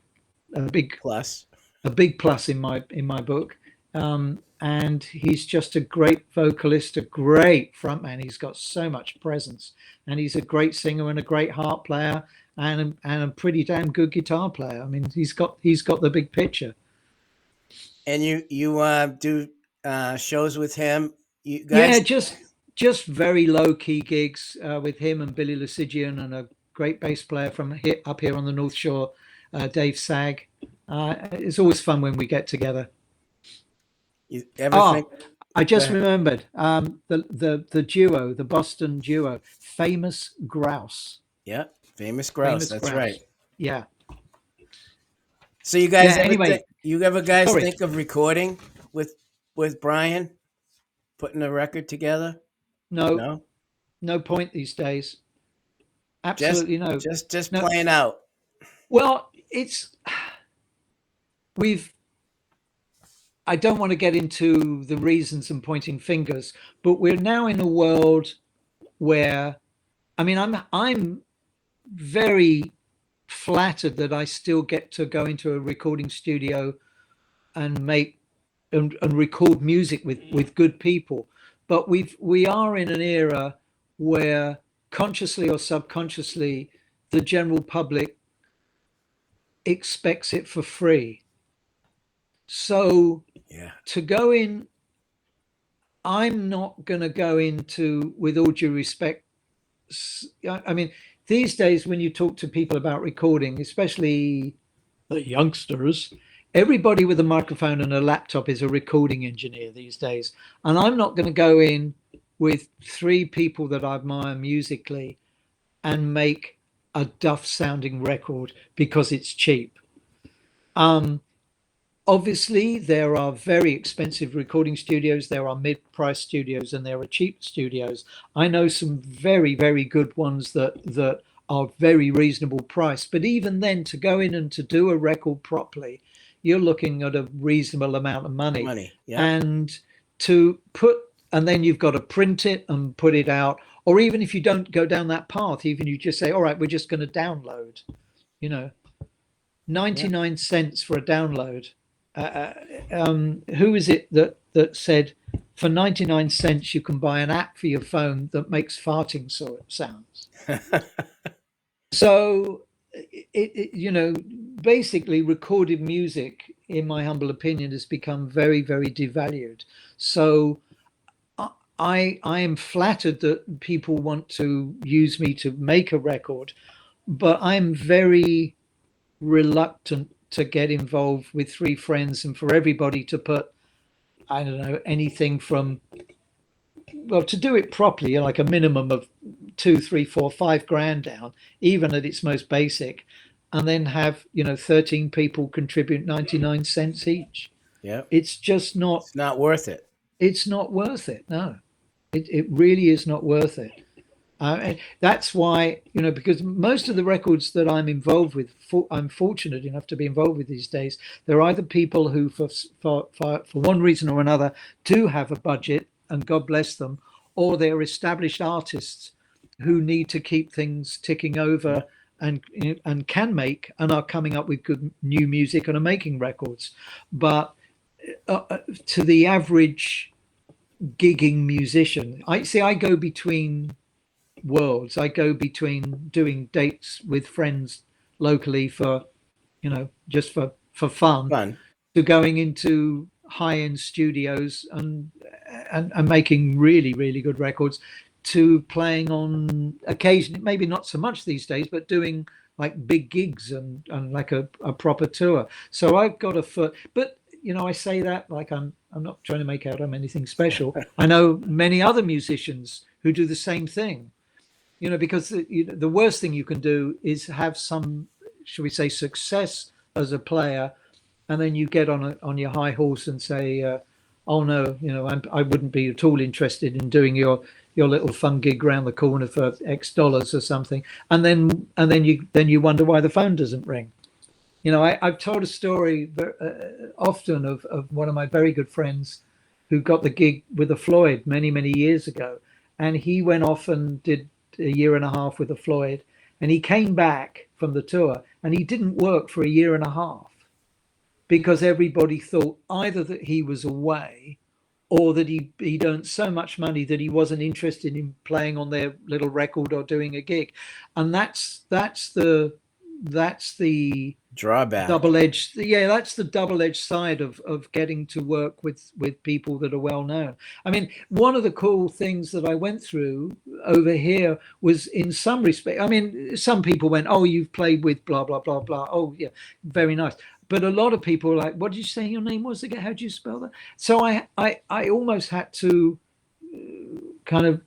Plus, plus in my book. And he's just a great vocalist, a great frontman. He's got so much presence, and he's a great singer and a great harp player, and a pretty damn good guitar player. I mean, he's got the big picture. and you do shows with him. You Yeah, guys, just very low key gigs with him and Billy Lucidian and a great bass player from up here on the North Shore, Dave Sag. It's always fun when we get together. you ever think? I just remembered the duo, the Boston duo, Famous Grouse. Yeah, Famous Grouse. That's Grouse. right. Yeah. So you guys, Anyway, you ever guys sorry. think of recording with Brian, putting a record together? No point these days. Absolutely no. Just No. playing out. Well, I don't want to get into the reasons and pointing fingers, but we're now in a world where, I mean, I'm very flattered that I still get to go into a recording studio and make and record music with good people. But we are in an era where, consciously or subconsciously, the general public expects it for free. So Yeah. to go in, I'm not going to go into, with all due respect, I mean, these days when you talk to people about recording, especially the youngsters, everybody with a microphone and a laptop is a recording engineer these days. And I'm not going to go in with three people that I admire musically and make a duff sounding record because it's cheap. Obviously, there are very expensive recording studios, there are mid-price studios, and there are cheap studios. I know some very, very good ones that are very reasonable price. But even then, to go in and to do a record properly, you're looking at a reasonable amount of money. Yeah. And then you've got to print it and put it out. Or even if you don't go down that path, even you just say, all right, we're just going to download, 99 cents for a download. Who is it that said for 99 cents you can buy an app for your phone that makes farting sounds? So basically recorded music, in my humble opinion, has become very, very devalued. So I am flattered that people want to use me to make a record, but I'm very reluctant to get involved with three friends and for everybody to put, I don't know, anything from, well, to do it properly, like a minimum of 2, 3, 4, 5 grand down, even at its most basic, and then have 13 people contribute 99 cents each. Yeah, it's just not. It's not worth it. It's not worth it. No, it really is not worth it. And that's why, because most of the records that I'm involved with, I'm fortunate enough to be involved with these days, they're either people who, for one reason or another, do have a budget, and God bless them, or they're established artists who need to keep things ticking over and can make and are coming up with good new music and are making records. But to the average gigging musician, I go between worlds. I go between doing dates with friends locally for, just for fun, to going into high-end studios and making really, really good records. to playing on occasion, maybe not so much these days, but doing like big gigs and like a proper tour. So I've got a foot, but I say that like I'm not trying to make out I'm anything special. I know many other musicians who do the same thing, because the worst thing you can do is have some, should we say, success as a player, and then you get on your high horse and say, "Oh no, I wouldn't be at all interested in doing your little fun gig round the corner for X dollars or something," and then you wonder why the phone doesn't ring. I've told a story often of one of my very good friends who got the gig with the Floyd many, many years ago. And he went off and did a year and a half with the Floyd. And he came back from the tour and he didn't work for a year and a half because everybody thought either that he was away or that he'd earned so much money that he wasn't interested in playing on their little record or doing a gig. And that's the drawback. that's the double-edged side of getting to work with people that are well known. I mean, one of the cool things that I went through over here was, in some respect, I mean, some people went, "Oh, you've played with blah blah blah blah, oh yeah, very nice," but a lot of people were like, "What did you say your name was again? How do you spell that?" So I almost had to kind of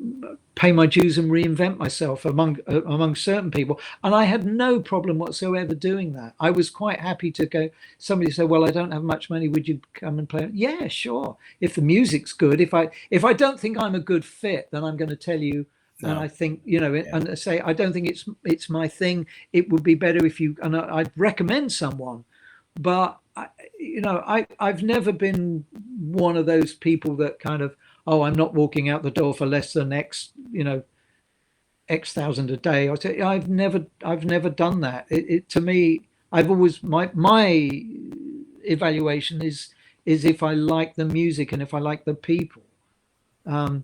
pay my dues and reinvent myself among certain people, and I had no problem whatsoever doing that. I was quite happy to go. Somebody said, "Well, I don't have much money, would you come and play?" Yeah, sure, if the music's good. If I don't think I'm a good fit, then I'm going to tell you. No. And I think, and say, I don't think it's my thing. It would be better if you, and I'd recommend someone, but I've never been one of those people that kind of, "Oh, I'm not walking out the door for less than X thousand a day." I've never done that. To me, I've always, my evaluation is if I like the music and if I like the people.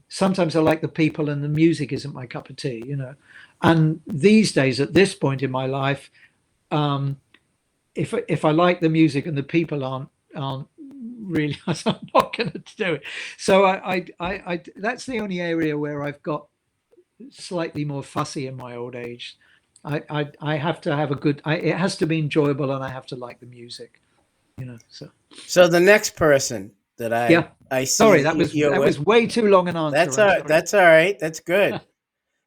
Sometimes I like the people and the music isn't my cup of tea, And these days, at this point in my life, if I like the music and the people aren't really, I'm not going to do it. So I that's the only area where I've got slightly more fussy in my old age. I have to have it has to be enjoyable and I have to like the music, So the next person that yeah. I see Sorry, that you're that with, was way too long an answer. that's all right. That's good.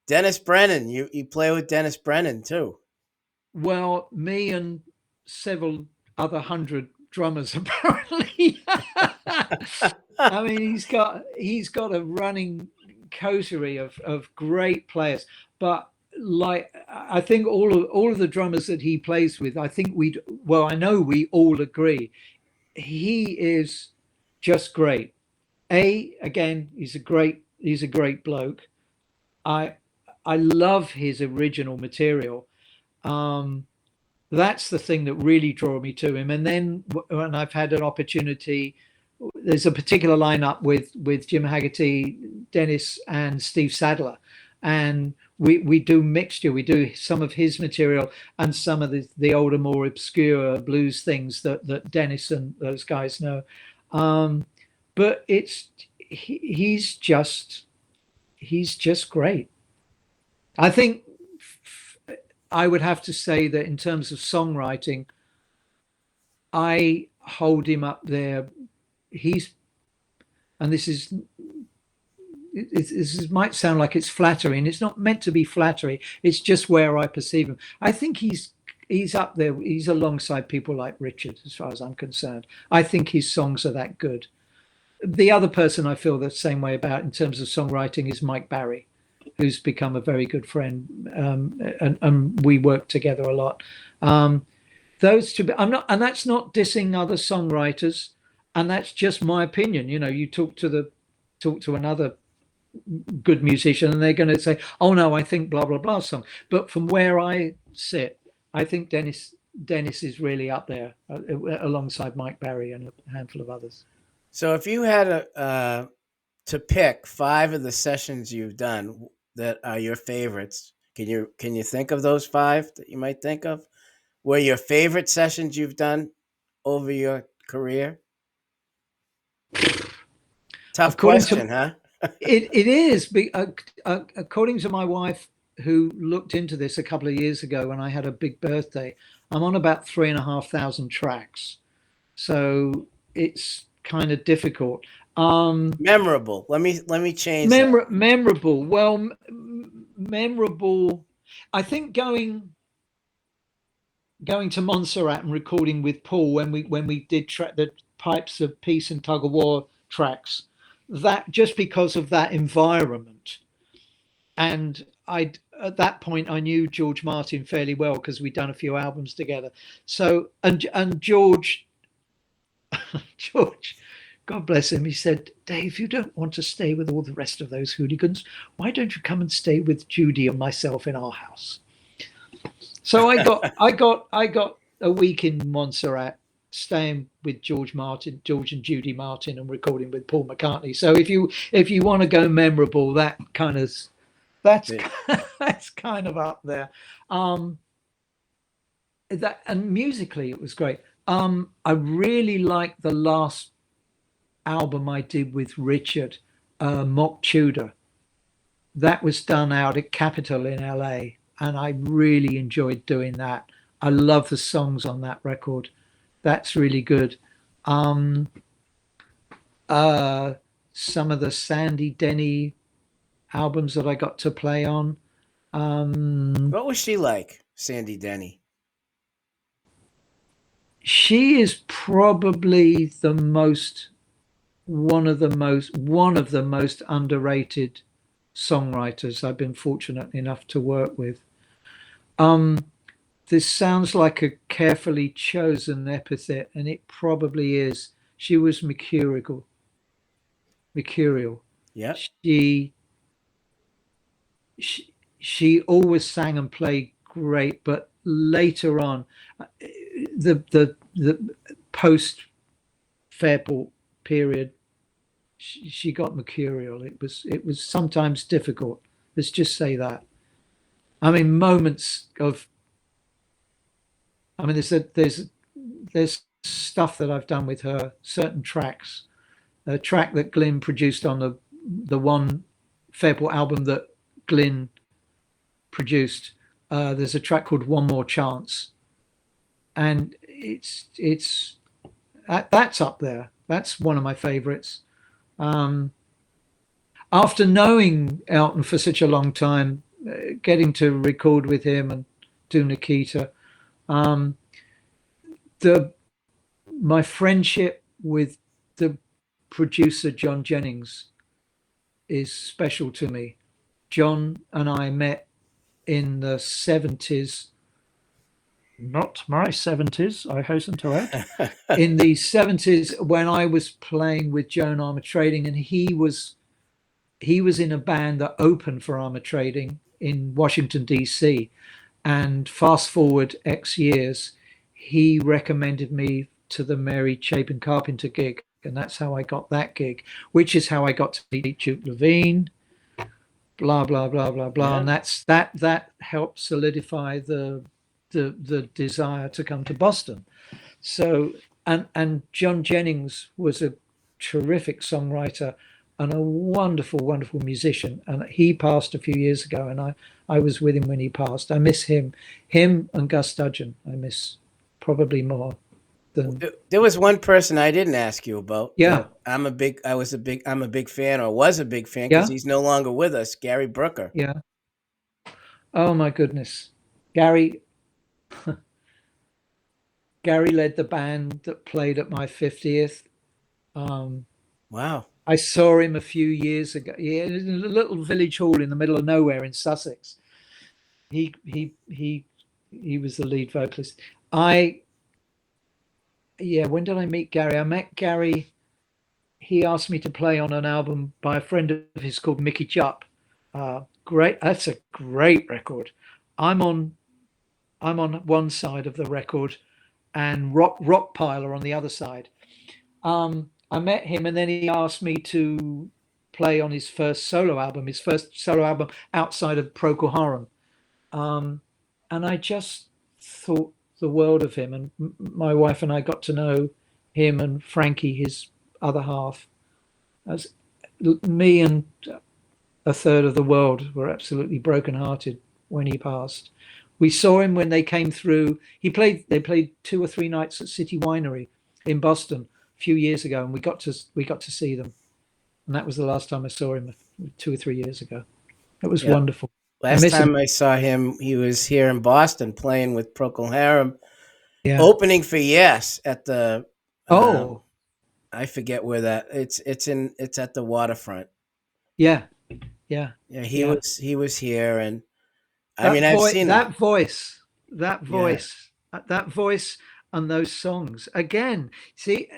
Dennis Brennan. You play with Dennis Brennan too. Well, me and several other hundred drummers apparently. I mean, he's got a running coterie of great players, but like I think all of the drummers that he plays with, I know we all agree he is just great. Again, he's a great bloke. I I love his original material. Um, that's the thing that really drew me to him. And then when I've had an opportunity, there's a particular lineup with Jim Haggerty, Dennis, and Steve Sadler, and we do mixture. We do some of his material and some of the older, more obscure blues things that Dennis and those guys know. But he's just great. I think I would have to say that in terms of songwriting, I hold him up there. He's, and this might sound like it's flattering. It's not meant to be flattery. It's just where I perceive him. I think he's up there. He's alongside people like Richard, as far as I'm concerned. I think his songs are that good. The other person I feel the same way about in terms of songwriting is Mike Barry, who's become a very good friend, and we work together a lot. Those two, I'm not, and that's not dissing other songwriters, and that's just my opinion. You talk to another good musician, and they're going to say, "Oh no, I think blah blah blah song." But from where I sit, I think Dennis is really up there alongside Mike Barry and a handful of others. So if you had to pick five of the sessions you've done that are your favorites, can you think of those five that you might think of? Were your favorite sessions you've done over your career? Tough According question, to huh? It is. According to my wife, who looked into this a couple of years ago when I had a big birthday, I'm on about 3,500 tracks. So it's kind of difficult. Memorable. Let me change that. Memorable. Well, memorable. I think going to Montserrat and recording with Paul when we did the Pipes of Peace and Tug of War tracks, that just because of that environment, and I at that point I knew George Martin fairly well because we'd done a few albums together. So and George, God bless him, he said, Dave, you don't want to stay with all the rest of those hooligans. Why don't you come and stay with Judy and myself in our house? So I got a week in Montserrat, staying with George and Judy Martin, and recording with Paul McCartney. So if you want to go memorable, that's Yeah. that's kind of up there. Um, that and musically it was great. I really liked the last album I did with Richard, Mock Tudor. That was done out at Capitol in LA, and I really enjoyed doing that. I love the songs on that record. That's really good. Um, uh, some of the Sandy Denny albums that I got to play on. Um, What was she like, Sandy Denny? she is probably one of the most underrated songwriters I've been fortunate enough to work with. Um, this sounds like a carefully chosen epithet, and it probably is. She was mercurial. Mercurial. Yep. She she always sang and played great, but later on, the post Fairport period, she got mercurial. It was sometimes difficult. Let's just say that. I mean, moments of. I mean, there's stuff that I've done with her. Certain tracks, a track that Glyn produced on the one Fairport album that Glyn produced. There's a track called "One More Chance," and it's that's up there. That's one of my favorites. Um, After knowing Elton for such a long time, getting to record with him and do Nikita, um, the my friendship with the producer John Jennings is special to me. John and I met in the 70s, not my 70s, I hasten to add, in the 70s when I was playing with Joan Armour Trading, and he was in a band that opened for Armour Trading in Washington D.C. And fast forward X years, he recommended me to the Mary Chapin Carpenter gig, and that's how I got that gig, which is how I got to meet Duke Levine. Blah blah blah blah blah, Yeah. and that helped solidify the desire to come to Boston. So and John Jennings was a terrific songwriter and a wonderful, wonderful musician. And he passed a few years ago, and I was with him when he passed. I miss him and Gus Dudgeon. I miss probably more than There was one person I didn't ask you about yeah, that I'm a big fan, or was a big fan, because yeah, he's no longer with us, Gary Brooker. yeah. Oh my goodness, Gary. Gary led the band that played at my 50th. Um, Wow. I saw him a few years ago. Yeah, in a little village hall in the middle of nowhere in Sussex. He was the lead vocalist. I Yeah, when did I meet Gary? I met Gary. He asked me to play on an album by a friend of his called Mickey Jupp. Great, that's a great record. I'm on I'm on one side of the record, and Rockpile are on the other side. I met him, and then he asked me to play on his first solo album outside of Procol Harum. Um, and I just thought the world of him. And my wife and I got to know him and Frankie, his other half, as me and a third of the world were absolutely brokenhearted when he passed. We saw him when they came through. They played 2 or 3 nights at City Winery in Boston a few years ago, and we got to see them. And that was the last time I saw him 2 or 3 years ago. It was Yeah. wonderful. I Last miss him. time I saw him, he was here in Boston playing with Procol Harum, Yeah. opening for Yes at the. Oh, I forget where that. It's at the waterfront. yeah, yeah, Yeah, yeah. he was here, and I mean That I've voice, seen him. that voice, that Yeah, voice, that voice, and those songs. Again, see,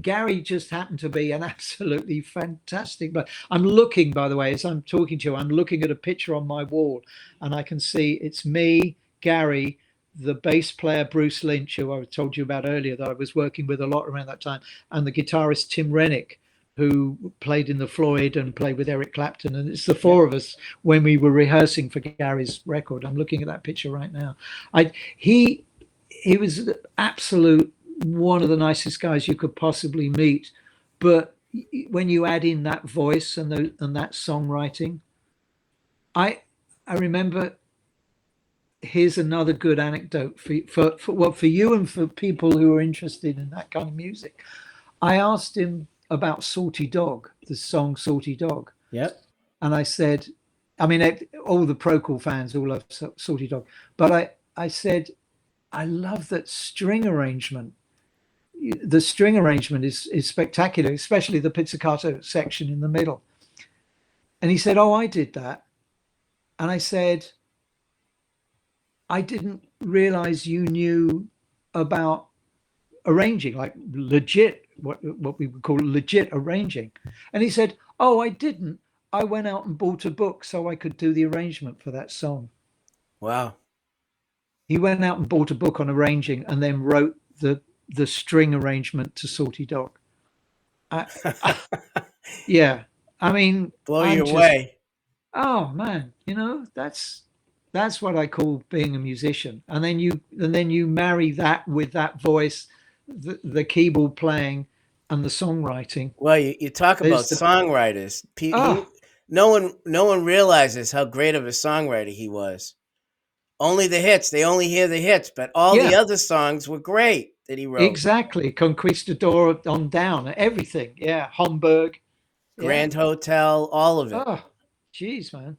Gary just happened to be an absolutely fantastic. But I'm looking, by the way, as I'm talking to you, I'm looking at a picture on my wall, and I can see it's me, Gary, the bass player Bruce Lynch, who I told you about earlier, that I was working with a lot around that time, and the guitarist Tim Rennick, who played in the Floyd and played with Eric Clapton. And it's the yeah. four of us when we were rehearsing for Gary's record. I'm looking at that picture right now. I he he was absolute one of the nicest guys you could possibly meet. But when you add in that voice and that songwriting, I I remember. Here's another good anecdote for you and for people who are interested in that kind of music. I asked him about Salty Dog, the song Salty Dog, Yep. and I said, I mean, all the Procol fans all love Salty Dog, but I said, I love that string arrangement. The string arrangement is spectacular, especially the pizzicato section in the middle. And he said, "Oh, I did that." And I said, "I didn't realize you knew about arranging, like legit, what we would call legit arranging." And he said, "Oh, I didn't. I went out and bought a book so I could do the arrangement for that song." Wow. He went out and bought a book on arranging and then wrote the string arrangement to Salty Dog. I, I, yeah, I mean, Blow I'm you just, away. oh man, that's what I call being a musician. And then you marry that with that voice, the keyboard playing, and the songwriting. Well, you talk about There's the songwriters. oh No one realizes how great of a songwriter he was. Only the hits. They only hear the hits, but all the yeah, other songs were great that he wrote. exactly. Conquistador on down, everything. Yeah, Homburg. Yeah. Grand Hotel, all of it. Oh, geez, man.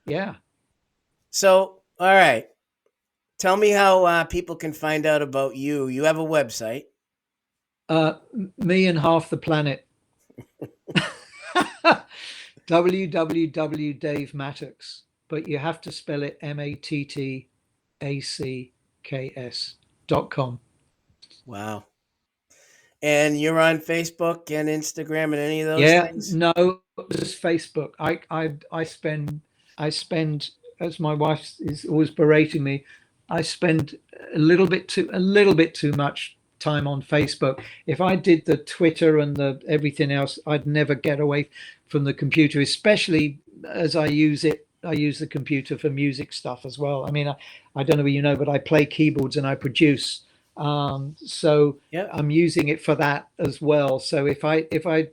Yeah. So, all right. Tell me how people can find out about you. You have a website. Me and half the planet. www Mattacks, but you have to spell it Mattacks.com. Wow. And you're on Facebook and Instagram and any of those Yeah, things? no, just Facebook. I spend, as my wife is always berating me, I spend a little bit too much time on Facebook. If I did the Twitter and the everything else, I'd never get away from the computer, especially as I use it. I use the computer for music stuff as well. I mean, I don't know if you know, but I play keyboards and I produce. So Yep. I'm using it for that as well. So if I if I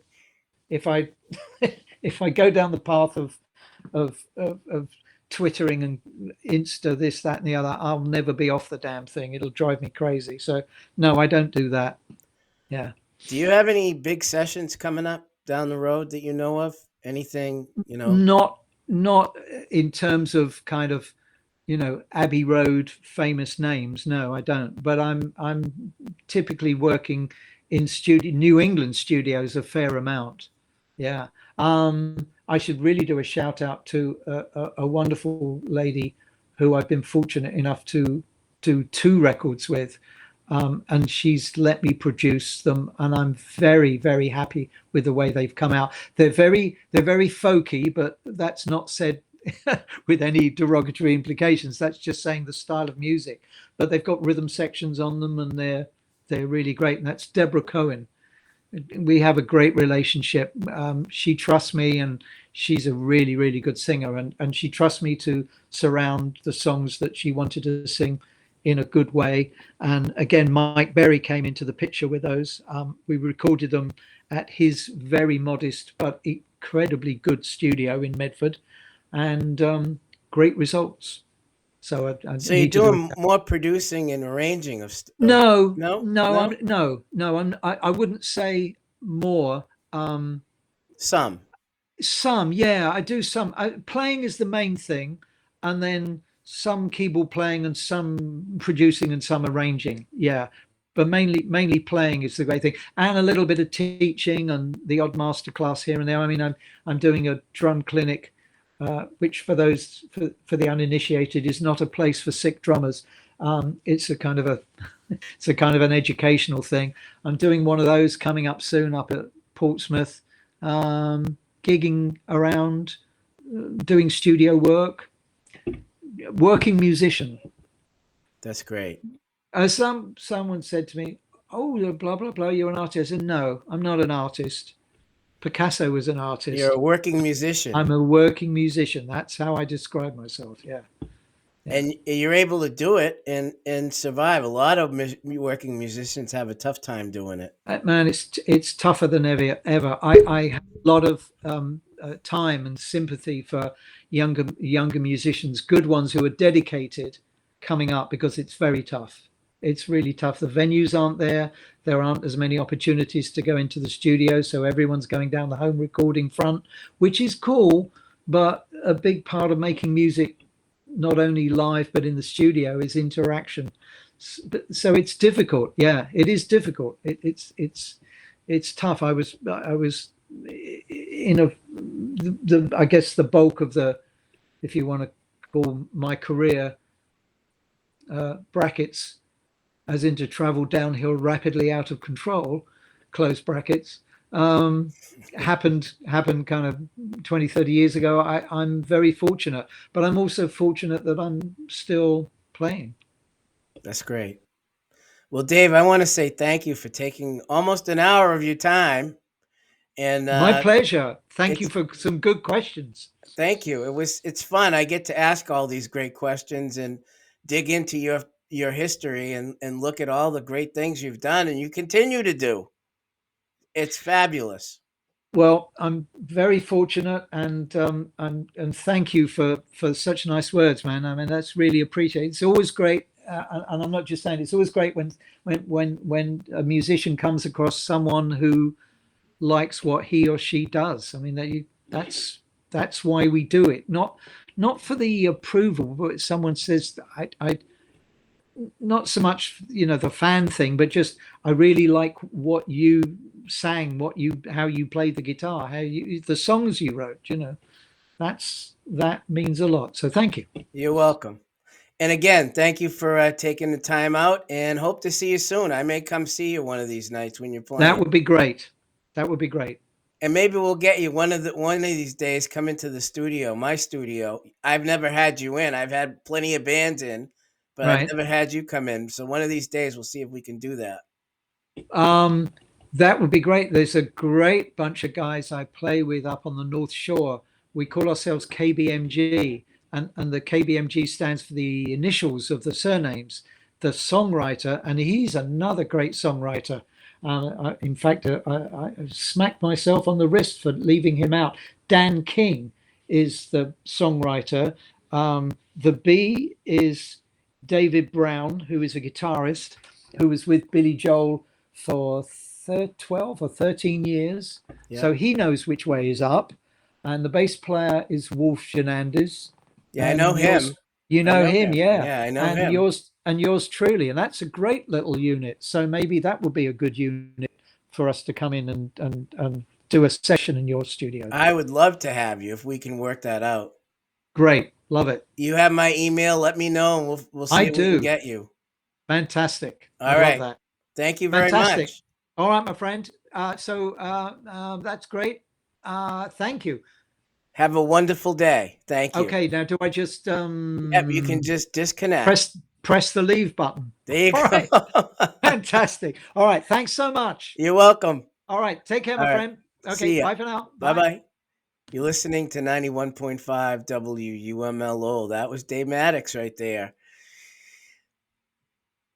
go down the path of twittering and insta this that and the other, I'll never be off the damn thing. It'll drive me crazy. So no, I don't do that. Yeah. Do you have any big sessions coming up down the road that you know of? Anything, you know? Not in terms of kind of Abbey Road famous names. No, I don't. But I'm typically working in New England studios a fair amount. Yeah. I should really do a shout out to a wonderful lady who I've been fortunate enough to do 2 records with. And she's let me produce them, and I'm very, very happy with the way they've come out. They're very folky, but that's not said with any derogatory implications. That's just saying the style of music. But they've got rhythm sections on them, and they're really great. And that's Deborah Cohen. We have a great relationship. She trusts me, and she's a really, really good singer. And she trusts me to surround the songs that she wanted to sing in a good way. And again, Mike Berry came into the picture with those. We recorded them at his very modest but incredibly good studio in Medford, and great results. So I So you're need to do it. doing more producing and arranging of No, no, no, no, I wouldn't say more. some. Some, yeah, I do some. Playing is the main thing, and then some keyboard playing and some producing and some arranging. Yeah, but mainly playing is the great thing, and a little bit of teaching and the odd master class here and there. I mean, I'm doing a drum clinic, which for the uninitiated is not a place for sick drummers. It's a kind of a it's a kind of an educational thing. I'm doing one of those coming up soon up at Portsmouth. Gigging around, doing studio work, working musician. That's great. Someone said to me, "Oh, you're blah blah blah. You're an artist." And no, I'm not an artist. Picasso was an You're a artist. working musician. I'm a working musician. That's how I describe myself. Yeah, yeah. And you're able to do it and survive. A lot of working musicians have a tough time doing it. Man, it's tougher than ever. I have a lot of time and sympathy for younger musicians, good ones who are dedicated, coming up, because it's very tough. It's really tough. The venues aren't there. There aren't as many opportunities to go into the studio, so everyone's going down the home recording front, which is cool. But a big part of making music, not only live but in the studio, is interaction. So it's difficult. Yeah, it is difficult. It's tough. I was in I guess the bulk of the, if you want to call my career, brackets, as in to travel downhill rapidly out of control, close brackets, happened kind of 20, 30 years ago. I'm very fortunate, but I'm also fortunate that I'm still playing. That's great. Well, Dave, I want to say thank you for taking almost an hour of your time. And My pleasure. Thank you it's for some good questions. thank you. It's fun. I get to ask all these great questions and dig into your history and look at all the great things you've done and you continue to do. It's fabulous. Well, I'm very fortunate, and thank you for such nice words, man. I mean, that's really appreciated. It's always great, and I'm not just saying, it's always great when a musician comes across someone who likes what he or she does. I mean, that's why we do it. Not for the approval, but someone says, I not so much, the fan thing, but just, I really like what you sang, how you played the guitar, the songs you wrote. That means a lot. So thank you. You're welcome. And again, thank you for taking the time out and hope to see you soon. I may come see you one of these nights when you're That playing. would be great. That would be great. And maybe we'll get you one of these days come into the studio, my studio. I've never had you in. I've had plenty of bands in, but I've Right. never had you come in. So one of these days we'll see if we can do that. Um, that would be great. There's a great bunch of guys I play with up on the North Shore. We call ourselves KBMG, and the KBMG stands for the initials of the surnames. The songwriter, and he's another great songwriter. In fact, I smacked myself on the wrist for leaving him out. Dan King is the songwriter. The B is David Brown, who is a guitarist, who was with Billy Joel for 12 or 13 years. Yeah. So he knows which way is up. And the bass player is Wolf Fernandez. Yeah, I know him. You know him, him. yeah. Yeah, I know and him. yours truly. And that's a great little unit. So maybe that would be a good unit for us to come in and do a session in your studio. I would love to have you if we can work that out. Great. Love it. You have my email. Let me know and we'll see I if we can do. get you. Fantastic. All I right. love that. Thank you very Fantastic. much. All right, my friend. So that's great. Thank you. Have a wonderful day. Thank you. Okay, now do I just Yep, you can just disconnect. press the leave button? There you All go. right. Fantastic. All right. Thanks so much. You're welcome. All right. Take care, my All right. friend. See Okay. ya. Bye for now. Bye bye. You're listening to 91.5 WUML. That was Dave Mattacks right there.